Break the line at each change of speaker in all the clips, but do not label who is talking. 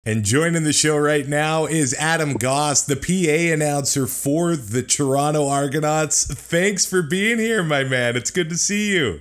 And joining the show right now is Adam Gosse, the PA announcer for the Toronto Argonauts. Thanks for being here, my man. It's good to see you.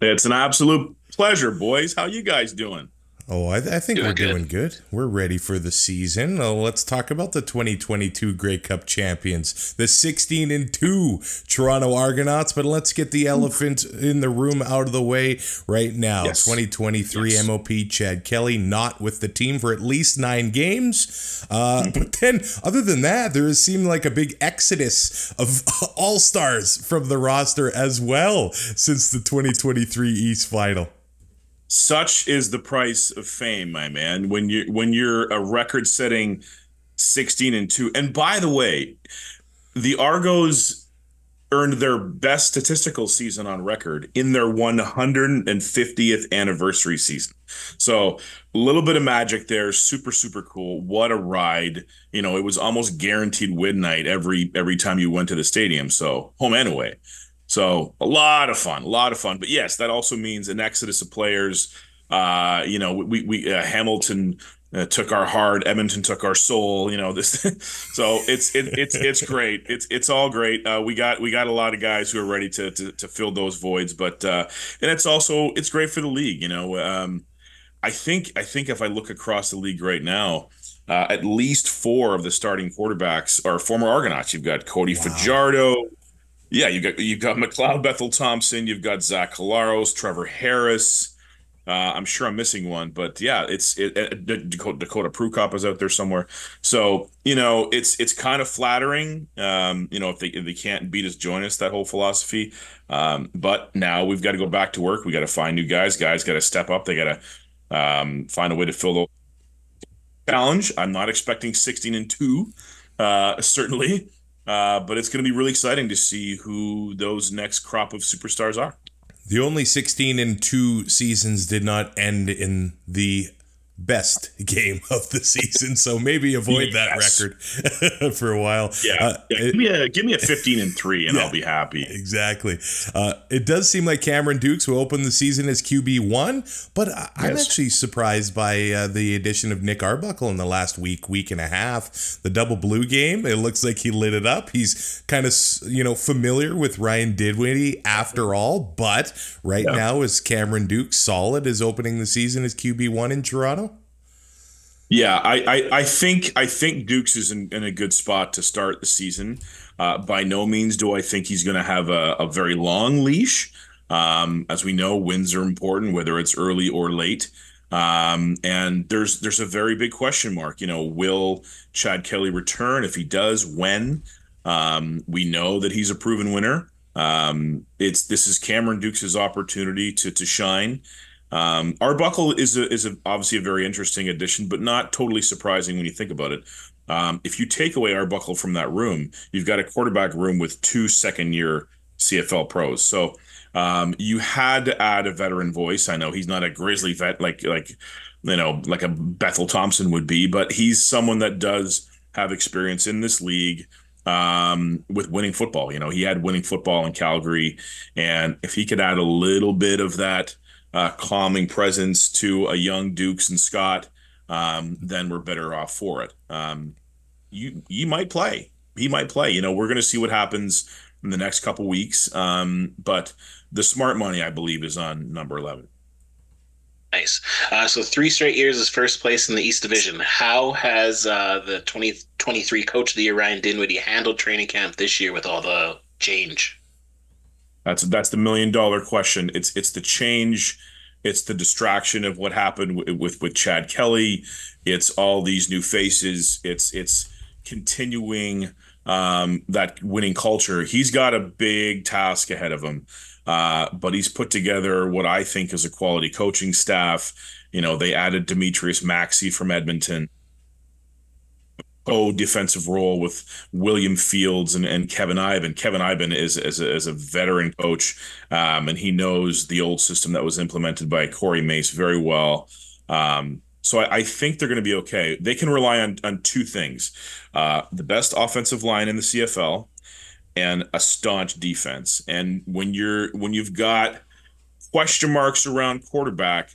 It's an absolute pleasure, boys. How you guys doing?
Oh, I think we're
Doing
doing good. We're ready for the season. Let's talk about the 2022 Grey Cup champions, the 16-2 Toronto Argonauts. But let's get the elephant in the room out of the way right now.
Yes.
2023
Yes.
MOP Chad Kelly not with the team for at least 9 games. But then, other than that, there has seemed like a big exodus of all-stars from the roster as well since the 2023 East Final.
Such is the price of fame, my man. When you're a record-setting 16-2. And by the way, the Argos earned their best statistical season on record in their 150th anniversary season. So a little bit of magic there. Super, super cool. What a ride. You know, it was almost guaranteed win night every time you went to the stadium. So home and away. So a lot of fun. But yes, that also means an exodus of players. We Hamilton took our heart, Edmonton took our soul. You know this, so it's great. It's all great. We got a lot of guys who are ready to fill those voids. But and it's great for the league. You know, I think if I look across the league right now. At least 4 of the starting quarterbacks are former Argonauts. You've got Cody Fajardo. Yeah, you've got McLeod Bethel Thompson, you've got Zach Collaros, Trevor Harris. I'm sure I'm missing one, but yeah, Dakota Prukop is out there somewhere. So it's kind of flattering. If they can't beat us, join us. That whole philosophy. But now we've got to go back to work. We got to find new guys. Guys got to step up. They got to find a way to fill the challenge. I'm not expecting 16-2, certainly. But it's going to be really exciting to see who those next crop of superstars are.
The only 16-2 seasons did not end in the best game of the season, so maybe avoid that record for a while.
Give me a 15-3 and I'll be happy.
Exactly. It does seem like Cameron Dukes will open the season as QB1, but I'm actually surprised by the addition of Nick Arbuckle in the last week and a half. The double blue game, it looks like he lit it up. He's kind of familiar with Ryan Dinwiddie after all, but right now is Cameron Dukes solid as opening the season as QB1 in Toronto?
Yeah, I think Dukes is in a good spot to start the season. By no means do I think he's going to have a very long leash. As we know, wins are important, whether it's early or late. And there's a very big question mark. Will Chad Kelly return? If he does, when? We know that he's a proven winner. This is Cameron Dukes' opportunity to shine. Arbuckle is obviously a very interesting addition, but not totally surprising when you think about it. If you take away Arbuckle from that room, you've got a quarterback room with 2 second-year CFL pros. So you had to add a veteran voice. I know he's not a Grizzly vet like a Bethel Thompson would be, but he's someone that does have experience in this league with winning football. He had winning football in Calgary, and if he could add a little bit of that calming presence to a young Dukes and Scott, then we're better off for it. He might play. We're going to see what happens in the next couple weeks. But the smart money, I believe, is on number 11.
Nice. So 3 straight years as first place in the East Division. How has the 2023 Coach of the Year, Ryan Dinwiddie, handled training camp this year with all the change?
That's the $1 million question. It's the change. It's the distraction of what happened with Chad Kelly. It's all these new faces. It's continuing that winning culture. He's got a big task ahead of him, but he's put together what I think is a quality coaching staff. They added Demetrius Maxey from Edmonton. Defensive role with William Fields and Kevin Ivan. Kevin Ivan is a veteran coach, and he knows the old system that was implemented by Corey Mace very well. So I think they're going to be okay. They can rely on 2 things: the best offensive line in the CFL and a staunch defense. And when you've got question marks around quarterback,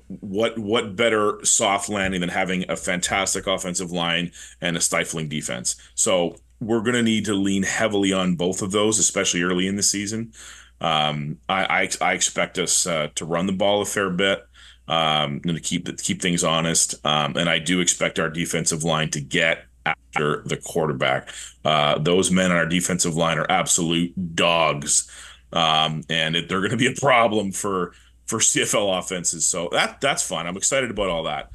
what better soft landing than having a fantastic offensive line and a stifling defense? So we're going to need to lean heavily on both of those, especially early in the season. I expect us to run the ball a fair bit, and to keep things honest. And I do expect our defensive line to get after the quarterback. Those men on our defensive line are absolute dogs, and they're going to be a problem for CFL offenses. So that's fun. I'm excited about all that.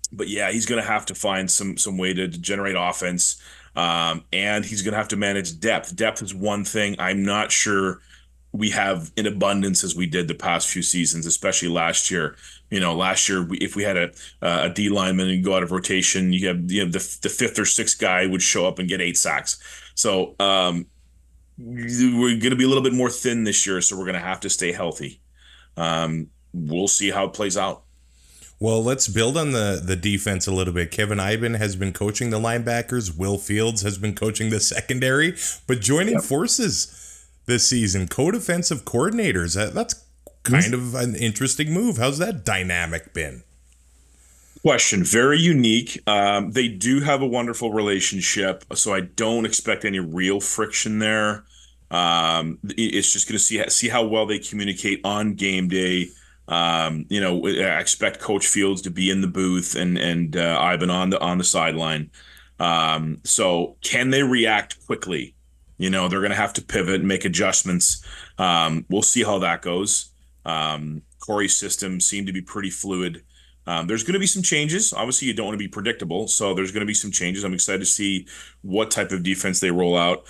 But yeah, he's going to have to find some way to generate offense. And he's going to have to manage depth. Depth is one thing I'm not sure we have in abundance as we did the past few seasons, especially last year. Last year, if we had a D lineman and go out of rotation, you have the fifth or sixth guy would show up and get 8 sacks. So we're going to be a little bit more thin this year, so we're going to have to stay healthy. We'll see how it plays out.
Well, let's build on the defense a little bit. Kevin Iben has been coaching the linebackers. Will Fields has been coaching the secondary. But joining forces this season, co-defensive coordinators, that's kind of an interesting move. How's that dynamic been?
Question. Very unique. They do have a wonderful relationship, so I don't expect any real friction there. It's just going to see how well they communicate on game day. I expect Coach Fields to be in the booth and Iben on the sideline. So can they react quickly? They're going to have to pivot and make adjustments. We'll see how that goes. Corey's system seemed to be pretty fluid. There's going to be some changes. Obviously, you don't want to be predictable, so there's going to be some changes. I'm excited to see what type of defense they roll out.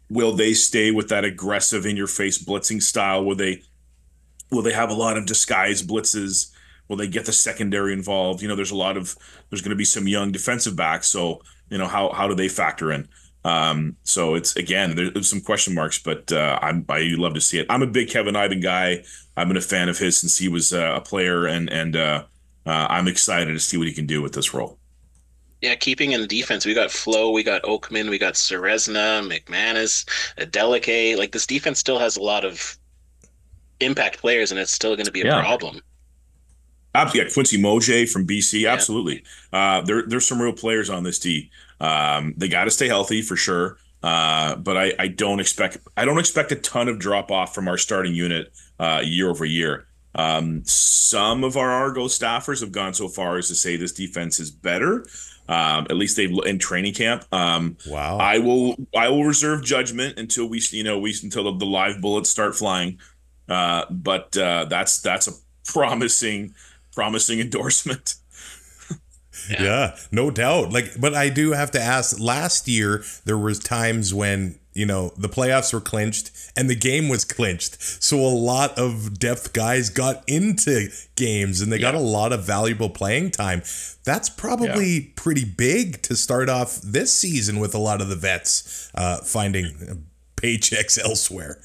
Will they stay with that aggressive, in-your-face blitzing style? Will they have a lot of disguised blitzes? Will they get the secondary involved? There's going to be some young defensive backs. So, how do they factor in? So it's, again, there's some question marks, but I love to see it. I'm a big Kevin Iben guy. I've been a fan of his since he was a player, and I'm excited to see what he can do with this role.
Yeah, keeping in the defense, we got Flo, we got Oakman, we got Serezna, McManus, Adeleke. Like, this defense still has a lot of impact players, and it's still going to be a problem.
Absolutely. Yeah, Quincy Moje from BC. Yeah. Absolutely. There's some real players on this D. They got to stay healthy for sure. But I don't expect a ton of drop off from our starting unit year over year. Some of our Argos staffers have gone so far as to say this defense is better. At least they've in training camp.
Wow.
I will reserve judgment until until the live bullets start flying. But that's a promising endorsement.
Yeah, no doubt. But I do have to ask, last year there was times when, the playoffs were clinched and the game was clinched. So a lot of depth guys got into games and they got a lot of valuable playing time. That's probably pretty big to start off this season with a lot of the vets finding paychecks elsewhere.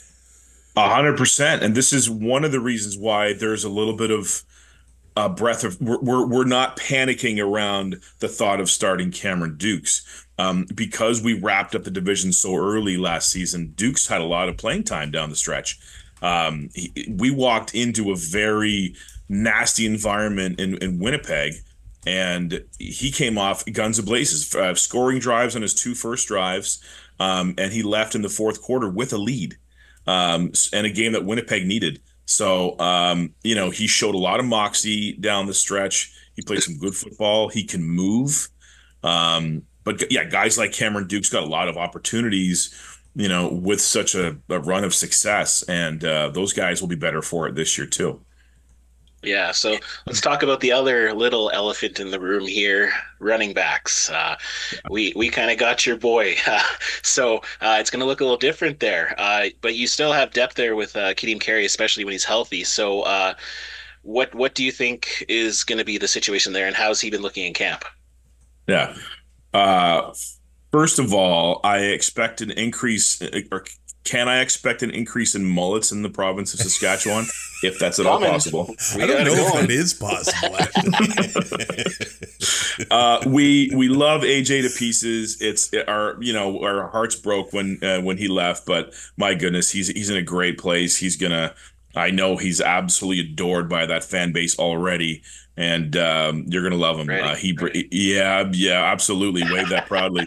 100%. And this is one of the reasons why there's a little bit of a breath of we're not panicking around the thought of starting Cameron Dukes, because we wrapped up the division so early last season. Dukes had a lot of playing time down the stretch. We walked into a very nasty environment in Winnipeg, and he came off guns a-blazes, scoring drives on his 2 first drives, and he left in the fourth quarter with a lead, and a game that Winnipeg needed. So, he showed a lot of moxie down the stretch. He played some good football. He can move. But yeah, guys like Cameron Dukes got a lot of opportunities, with such a run of success. And those guys will be better for it this year too.
Yeah, so let's talk about the other little elephant in the room here, running backs. We kind of got your boy, so it's going to look a little different there. But you still have depth there with Kadeem Carey, especially when he's healthy. So what do you think is going to be the situation there, and how's he been looking in camp?
Yeah. First of all, I expect an increase, or can I expect an increase in mullets in the province of Saskatchewan, if that's at all possible?
I don't know if it is possible,
actually. We love AJ to pieces. Our hearts broke when he left, but my goodness, he's in a great place. He's gonna I know he's absolutely adored by that fan base already, and you're gonna love him. Yeah, absolutely. Wave that proudly.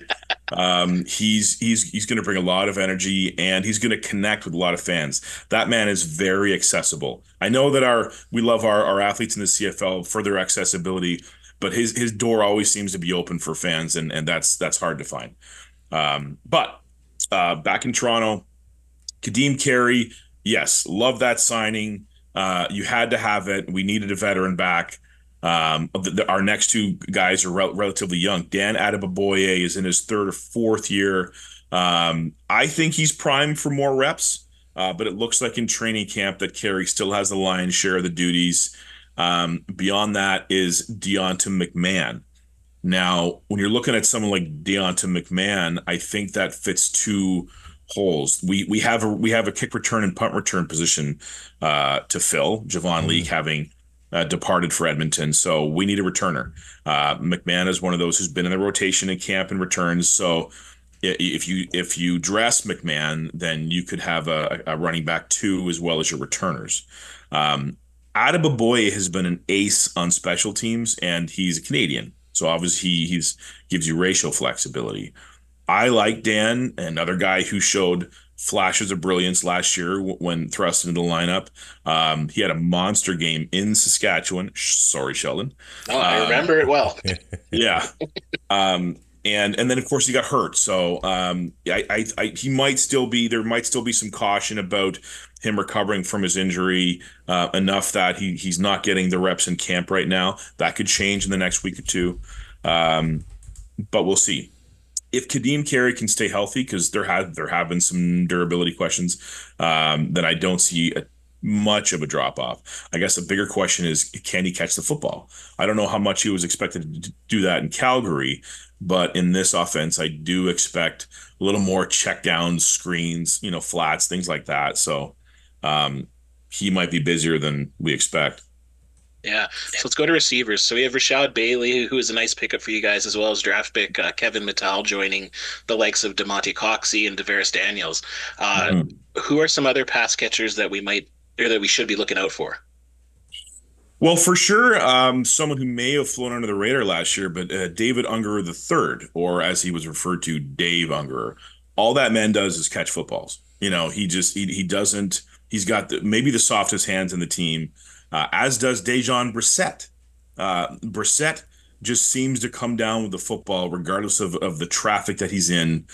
He's going to bring a lot of energy, and he's going to connect with a lot of fans. That man is very accessible. I know that we love our athletes in the CFL for their accessibility, but his door always seems to be open for fans, and that's hard to find. But back in Toronto, Kadeem Carey, yes, love that signing. You had to have it. We needed a veteran back. Our next two guys are relatively young. Dan Adeboboye is in his third or fourth year. I think he's primed for more reps, but it looks like in training camp that Carey still has the lion's share of the duties. Beyond that is Deonta McMahon. Now, when you're looking at someone like Deonta McMahon, I think that fits two holes. We have a kick return and punt return position to fill. Javon Leake having departed for Edmonton, so we need a returner. McMahon is one of those who's been in the rotation in camp and returns. So if you dress McMahon, then you could have a running back two as well as your returners. Adeboboye has been an ace on special teams, and he's a Canadian, so obviously he's gives you racial flexibility. I like Dan, another guy who showed flashes of brilliance last year when thrust into the lineup. He had a monster game in Saskatchewan. Sorry, Sheldon.
Oh, I remember it well.
Yeah. And then of course he got hurt. So he might still be, there might still be some caution about him recovering from his injury enough that he's not getting the reps in camp right now. That could change in the next week or two. But we'll see. If Kadeem Carey can stay healthy, because there have been some durability questions, then I don't see much of a drop off. I guess a bigger question is, can he catch the football? I don't know how much he was expected to do that in Calgary, but in this offense, I do expect a little more check downs, screens, flats, things like that. So he might be busier than we expect.
Yeah. So let's go to receivers. So we have Rashad Bailey, who is a nice pickup for you guys, as well as draft pick Kevin Mittal joining the likes of DeMonte Coxey and DeVaris Daniels. Who are some other pass catchers that we should be looking out for?
Well, for sure, someone who may have flown under the radar last year, but David Ungerer III, or as he was referred to, Dave Ungerer. All that man does is catch footballs. He doesn't. He's got maybe the softest hands in the team. As does Dejon Brissett. Brissett just seems to come down with the football regardless of the traffic that he's in.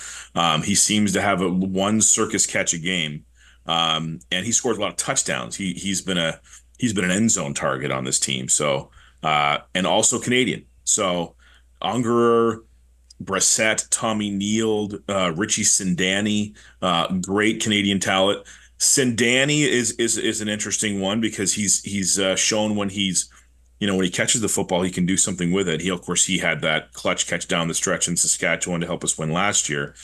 He seems to have one circus catch a game, and he scores a lot of touchdowns. He's been an end zone target on this team. So and also Canadian. So Ungerer, Brissett, Tommy Neild, Richie Sindani, great Canadian talent. Sindani is an interesting one because he's shown when when he catches the football, he can do something with it. He had that clutch catch down the stretch in Saskatchewan to help us win last year.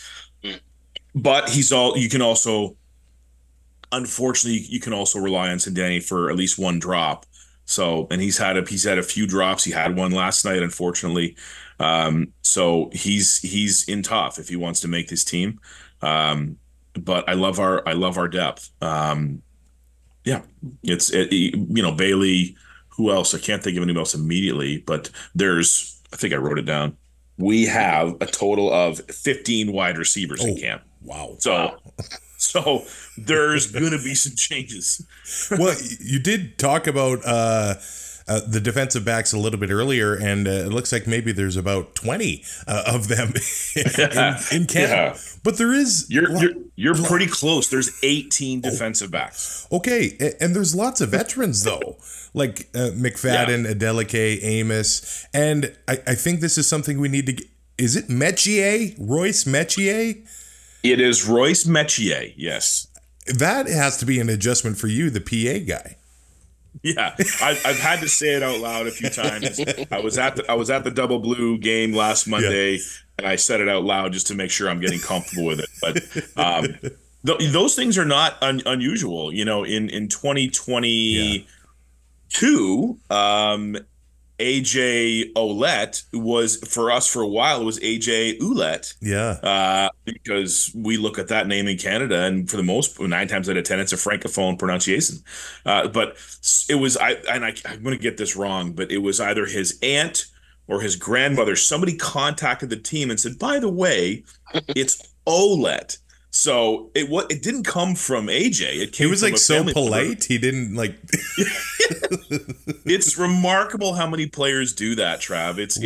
But unfortunately, you can also rely on Sindani for at least one drop. So, and he's had a few drops. He had one last night, unfortunately. So he's in tough if he wants to make this team. But I love our depth. Bailey. Who else? I can't think of anyone else immediately. But I think I wrote it down. We have a total of 15 wide receivers in camp.
Wow.
So there's going to be some changes.
Well, you did talk about the defensive backs a little bit earlier, and it looks like maybe there's about 20 of them in camp. Yeah. But there is...
You're pretty close. There's 18 defensive backs.
Okay, and there's lots of veterans, though, like McFadden, Adeleke, Amos, and I think this is something we need to... Is it Metier? Royce Metier?
It is Royce Metier, yes.
That has to be an adjustment for you, the PA guy.
Yeah, I've had to say it out loud a few times. I was at the Double Blue game last Monday, and I said it out loud just to make sure I'm getting comfortable with it. But those things are not unusual. In 2022, AJ Ouellette was, for us for a while, it was AJ Ouellette.
Yeah.
Because we look at that name in Canada, and for the most, 9 times out of 10, it's a francophone pronunciation. But it was, I'm going to get this wrong, but it was either his aunt or his grandmother. Somebody contacted the team and said, by the way, it's Ouellette. So it didn't come from AJ. It came.
He was
from
like
a
so
family
polite.
member.
He didn't like.
It's remarkable how many players do that, Trav. It's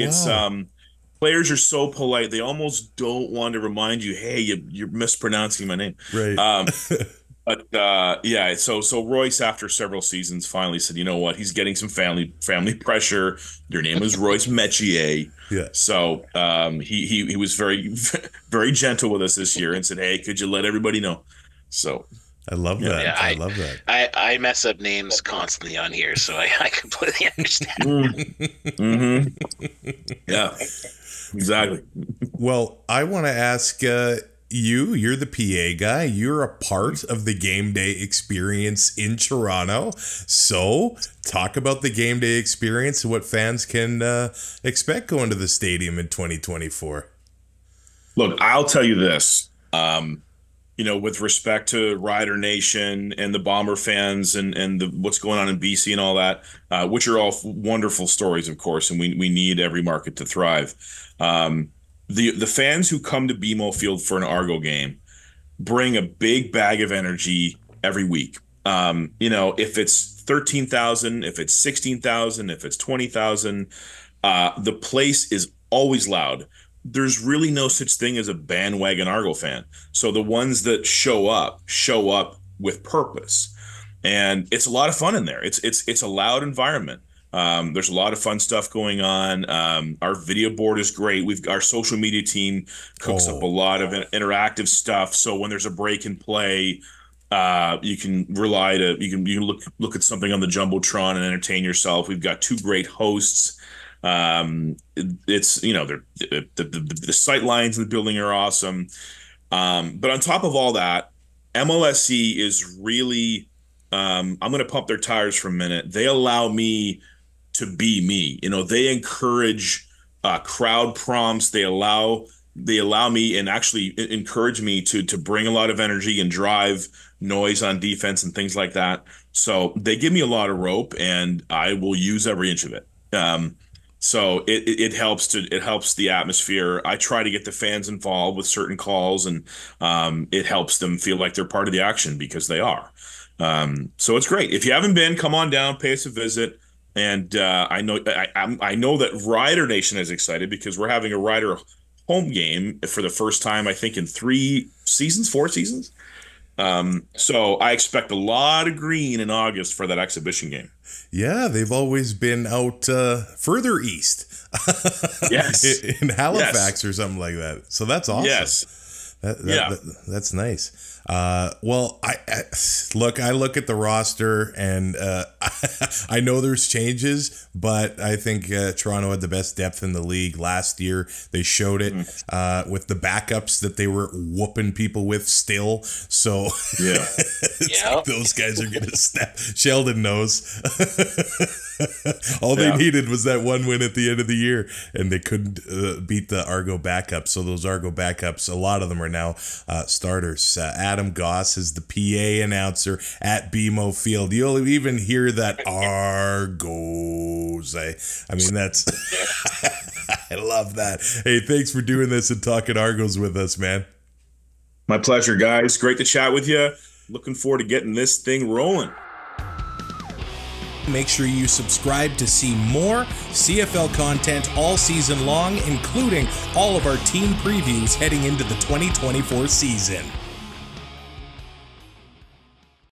players are so polite they almost don't want to remind you, hey, you're mispronouncing my name.
Right.
But yeah, so Royce, after several seasons, finally said, you know what, he's getting some family pressure. Your name is Royce Metier.
Yeah.
So he was very very gentle with us this year and said, hey, could you let everybody know? So
I love that.
Yeah,
I love that.
I mess up names constantly on here, so I completely understand.
Yeah, exactly.
Well, I want to ask you're the PA guy. You're a part of the game day experience in Toronto. So talk about the game day experience and what fans can expect going to the stadium in 2024.
Look, I'll tell you this. With respect to Rider Nation and the Bomber fans and what's going on in BC and all that, which are all wonderful stories, of course, and we need every market to thrive. The fans who come to BMO Field for an Argo game bring a big bag of energy every week. If it's 13,000, if it's 16,000, if it's 20,000, the place is always loud. There's really no such thing as a bandwagon Argo fan. So the ones that show up with purpose, and it's a lot of fun in there. It's a loud environment. There's a lot of fun stuff going on. Our video board is great. Our social media team cooks up a lot of interactive stuff. So when there's a break in play, you can look at something on the Jumbotron and entertain yourself. We've got 2 great hosts. It's the sight lines in the building are awesome. But on top of all that, MLSE is really, I'm going to pump their tires for a minute. They allow me to be me. They encourage crowd prompts. They allow me and actually encourage me to bring a lot of energy and drive noise on defense and things like that. So they give me a lot of rope, and I will use every inch of it. So it helps the atmosphere. I try to get the fans involved with certain calls, and it helps them feel like they're part of the action, because they are. So it's great. If you haven't been, come on down, pay us a visit. And I know that Rider Nation is excited because we're having a Rider home game for the first time, I think, in 4 seasons. So I expect a lot of green in August for that exhibition game.
Yeah, they've always been out further east.
Yes.
in Halifax or something like that. So that's awesome.
Yes.
That's nice. Well, I look at the roster, and I know there's changes, but I think Toronto had the best depth in the league last year. They showed it with the backups that they were whooping people with still. So
yeah,
like those guys are gonna snap. Sheldon knows. All they needed was that one win at the end of the year, and they couldn't beat the Argo backups. So those Argo backups, a lot of them are now starters. Adam Gosse is the PA announcer at BMO Field. You'll even hear that Argos. I mean, that's I love that. Hey, thanks for doing this and talking Argos with us, man.
My pleasure, guys. Great to chat with you. Looking forward to getting this thing rolling.
Make sure you subscribe to see more CFL content all season long, including all of our team previews heading into the 2024 season.